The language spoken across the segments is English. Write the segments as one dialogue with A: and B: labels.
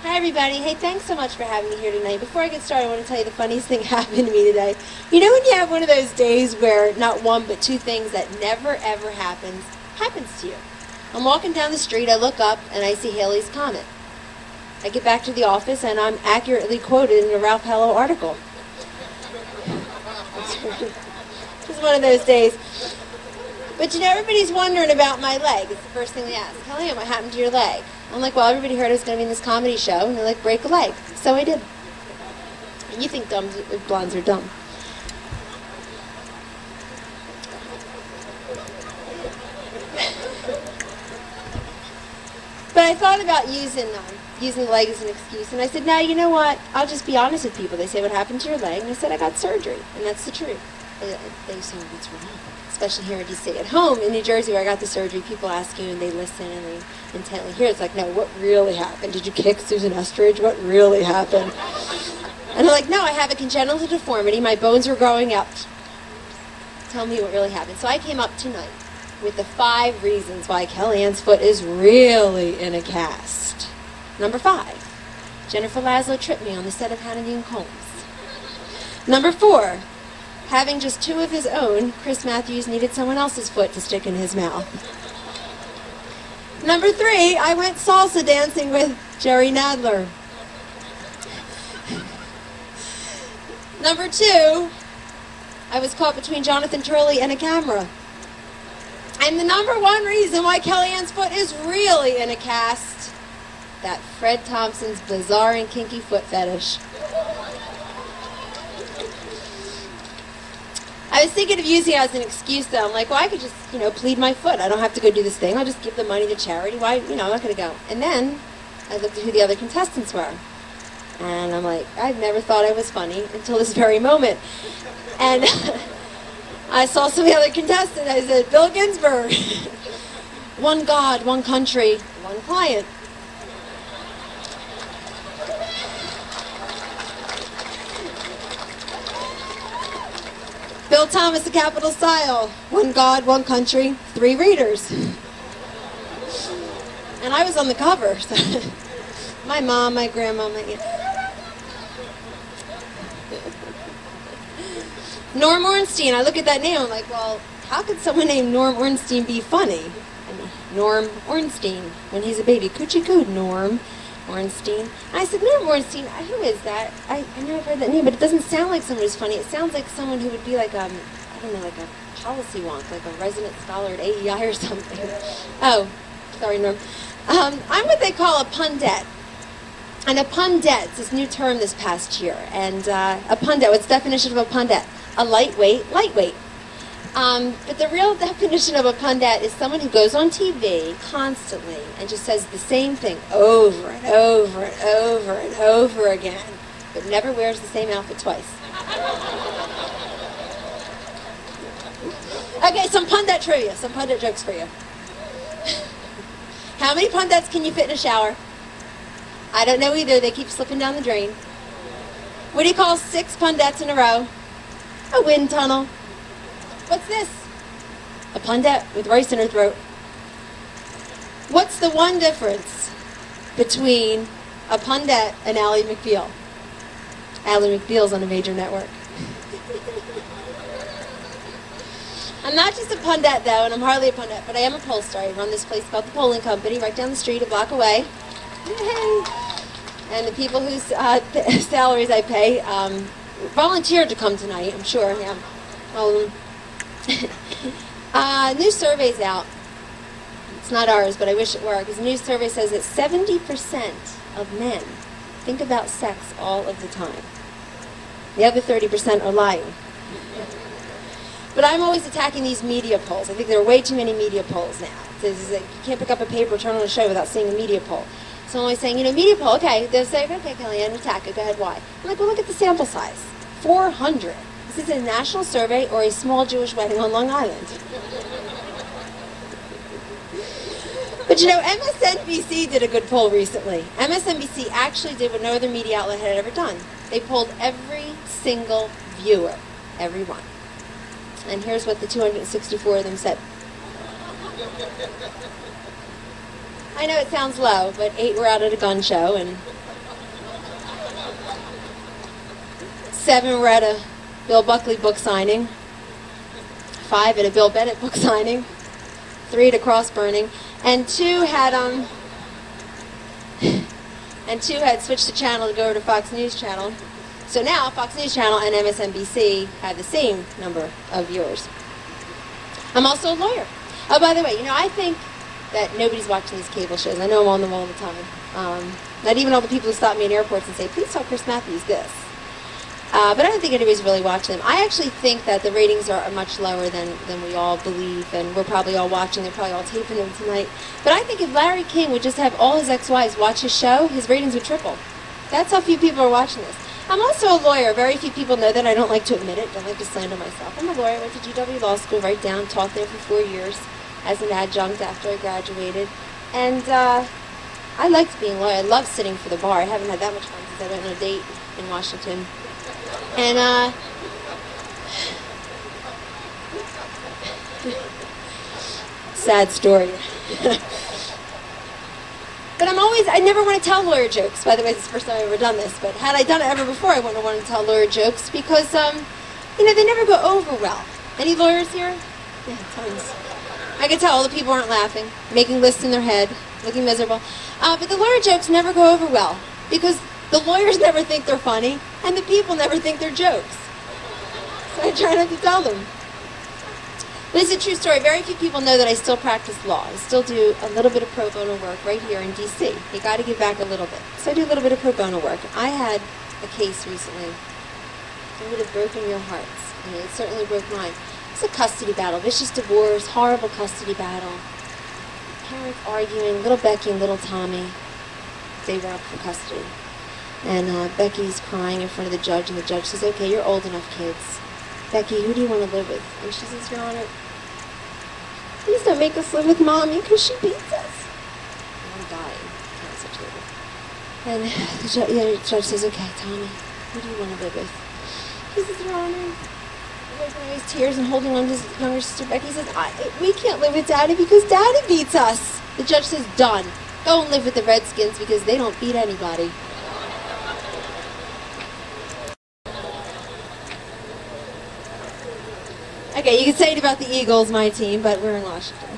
A: Hi everybody. Hey, thanks so much for having me here tonight. Before I get started, I want to tell you the funniest thing happened to me today. You know when you have one of those days where not one but two things that never ever happens to you? I'm walking down the street, I look up, and I see Haley's Comet. I get back to the office, and I'm accurately quoted in a Ralph Hallow article. It's one of those days. But you know, everybody's wondering about my leg. It's the first thing they ask. Kellyanne, what happened to your leg? I'm like, well, everybody heard I was going to be in this comedy show, and they're like, break a leg. So I did. And you think blondes are dumb. But I thought about using the leg as an excuse, and I said, no, you know what? I'll just be honest with people. They say, what happened to your leg? And I said, I got surgery, and that's the truth. They assume what's wrong, especially here in D.C. At home in New Jersey where I got the surgery, people ask you and they listen and they intently hear. It's like, no, what really happened? Did you kick Susan Estridge? What really happened? And I'm like, no, I have a congenital deformity. My bones were growing up. Tell me what really happened. So I came up tonight with the 5 reasons why Kellyanne's foot is really in a cast. Number 5, Jennifer Laszlo tripped me on the set of Hannity and Combs. Number 4, having just 2 of his own, Chris Matthews needed someone else's foot to stick in his mouth. Number 3, I went salsa dancing with Jerry Nadler. Number 2, I was caught between Jonathan Turley and a camera. And the number 1 reason why Kellyanne's foot is really in a cast, that Fred Thompson's bizarre and kinky foot fetish. I was thinking of using it as an excuse, though. I'm like, well, I could just, plead my foot. I don't have to go do this thing. I'll just give the money to charity. Why, I'm not going to go. And then I looked at who the other contestants were. And I'm like, I've never thought I was funny until this very moment. And I saw some of the other contestants. I said, Bill Ginsberg. One God, one country, one client. Bill Thomas, The Capital Style. One God, one country, 3 readers. And I was on the cover. So my mom, my grandma, my aunt. Norm Ornstein. I look at that name. I'm like, well, how could someone named Norm Ornstein be funny? Norm Ornstein. When he's a baby. Coochie coo, Norm Ornstein. And I said, Norm Ornstein, who is that? I know I've heard that name, but it doesn't sound like someone who's funny. It sounds like someone who would be like, I don't know, like a policy wonk, like a resident scholar at AEI or something. Oh, sorry, Norm. I'm what they call a pundit. And a pundit is this new term this past year. And a pundit, what's the definition of a pundit? A lightweight. But the real definition of a pundit is someone who goes on TV constantly and just says the same thing over and over and over and over again, but never wears the same outfit twice. Okay, some pundit trivia, some pundit jokes for you. How many pundits can you fit in a shower? I don't know either. They keep slipping down the drain. What do you call 6 pundits in a row? A wind tunnel. What's this? A pundit with rice in her throat. What's the one difference between a pundit and Ally McBeal? Ally McBeal's on a major network. I'm not just a pundit, though, and I'm hardly a pundit, but I am a pollster. I run this place called the Polling Company right down the street, a block away. Yay! And the people whose salaries I pay volunteered to come tonight, I'm sure. Yeah. Well, new survey's out. It's not ours, but I wish it were, because the new survey says that 70% of men think about sex all of the time. The other 30% are lying. But I'm always attacking these media polls. I think there are way too many media polls now. Like, you can't pick up a paper or turn on a show without seeing a media poll. So I'm always saying, media poll, okay. They'll say, okay, Kellyanne, attack it. Go ahead, why? I'm like, well, look at the sample size. 400. Is this a national survey or a small Jewish wedding on Long Island? But MSNBC did a good poll recently. MSNBC actually did what no other media outlet had ever done. They polled every single viewer, every one. And here's what the 264 of them said. I know it sounds low, but 8 were out at a gun show, and 7 were at a Bill Buckley book signing, 5 at a Bill Bennett book signing, 3 at a cross burning, and 2 had switched the channel to go over to Fox News Channel. So now Fox News Channel and MSNBC have the same number of viewers. I'm also a lawyer. Oh, by the way, you know, I think that nobody's watching these cable shows. I know I'm on them all the time. Not even all the people who stop me in airports and say, please tell Chris Matthews this. But I don't think anybody's really watching them. I actually think that the ratings are much lower than we all believe, and we're probably all watching. They're probably all taping them tonight. But I think if Larry King would just have all his ex-wives watch his show, his ratings would triple. That's how few people are watching this. I'm also a lawyer. Very few people know that. I don't like to admit it. Don't like to slander myself. I'm a lawyer. I went to GW Law School right down, taught there for 4 years as an adjunct after I graduated. And I liked being a lawyer. I love sitting for the bar. I haven't had that much fun since I went on a date in Washington. And sad story. But I never want to tell lawyer jokes. By the way, this is the first time I've ever done this. But had I done it ever before, I wouldn't have wanted to tell lawyer jokes because, you know, they never go over well. Any lawyers here? Yeah, tons. I can tell all the people aren't laughing, making lists in their head, looking miserable. But the lawyer jokes never go over well because the lawyers never think they're funny and the people never think they're jokes. So I try not to tell them. But it's a true story. Very few people know that I still practice law. I still do a little bit of pro bono work right here in D.C. You got to give back a little bit. So I do a little bit of pro bono work. I had a case recently that would have broken your hearts, and it certainly broke mine. It's a custody battle, vicious divorce, horrible custody battle. Parents arguing, little Becky and little Tommy. They were up for custody. And Becky's crying in front of the judge, and the judge says, okay, you're old enough, kids. Becky, who do you want to live with? And she says, Your Honor, please don't make us live with Mommy because she beats us. And I'm dying. Cancer table. And the judge says, okay, Tommy, who do you want to live with? He says, Your Honor, wiping away his tears and holding on to his younger sister Becky. He says, we can't live with Daddy because Daddy beats us. The judge says, done. Go and live with the Redskins because they don't beat anybody. Okay, you can say it about the Eagles, my team, but we're in Washington.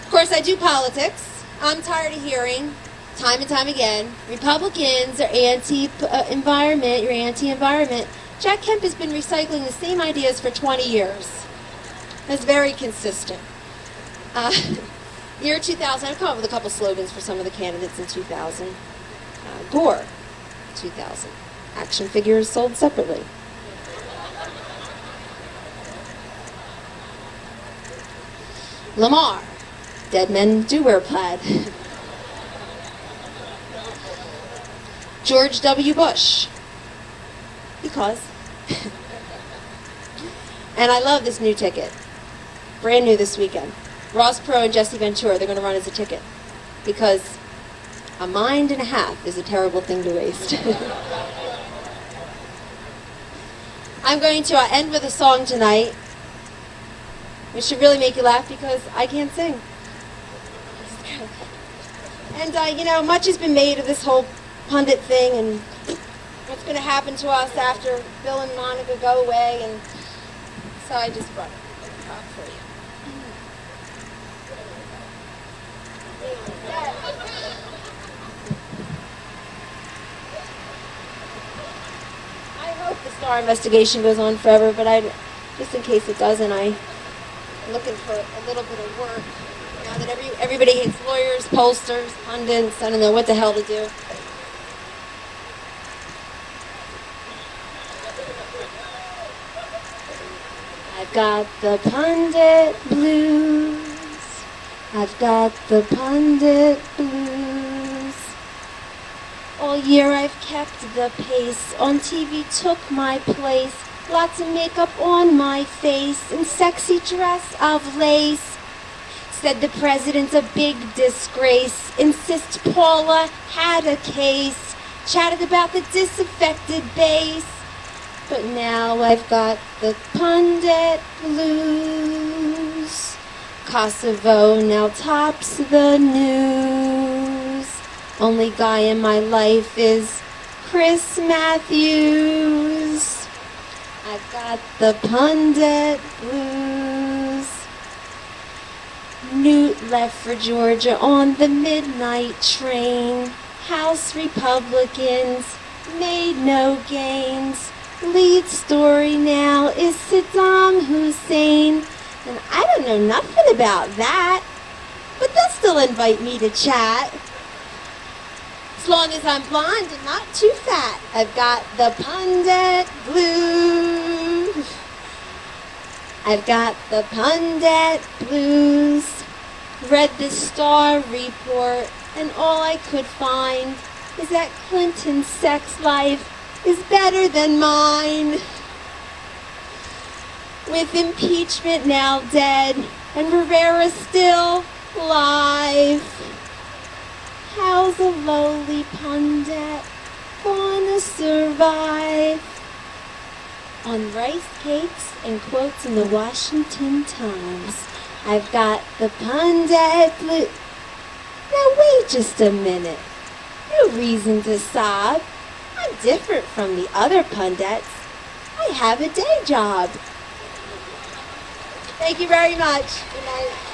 A: Of course, I do politics. I'm tired of hearing, time and time again, Republicans are anti-environment, you're anti-environment. Jack Kemp has been recycling the same ideas for 20 years. That's very consistent. Year 2000, I've come up with a couple slogans for some of the candidates in 2000. Gore, 2000. Action figures sold separately. Lamar, dead men do wear plaid. George W. Bush, because. And I love this new ticket, brand new this weekend. Ross Perot and Jesse Ventura, they're going to run as a ticket, because a mind and a half is a terrible thing to waste. I'm going to end with a song tonight. It should really make you laugh because I can't sing. And, you know, much has been made of this whole pundit thing and what's going to happen to us after Bill and Monica go away. And so I just brought it for you. I hope the Starr investigation goes on forever, but just in case it doesn't, I'm looking for a little bit of work now that everybody hates lawyers, pollsters, pundits. I don't know what the hell to do. I've got the pundit blues. I've got the pundit blues. All year I've kept the pace. On TV took my place. Lots of makeup on my face and sexy dress of lace. Said the president's a big disgrace. Insist Paula had a case. Chatted about the disaffected base. But now I've got the pundit blues. Kosovo now tops the news. Only guy in my life is Chris Matthews. I've got the pundit blues. Newt left for Georgia on the midnight train. House Republicans made no gains. Lead story now is Saddam Hussein. And I don't know nothing about that, but they'll still invite me to chat. As long as I'm blonde and not too fat. I've got the pundit blues. I've got the pundit blues. Read the Star Report, and all I could find is that Clinton's sex life is better than mine. With impeachment now dead, and Rivera still alive, how's a lowly pundit gonna survive? On rice cakes and quotes in the Washington Times, I've got the pundit blue. Now wait just a minute. No reason to sob. I'm different from the other pundits. I have a day job. Thank you very much. Good night.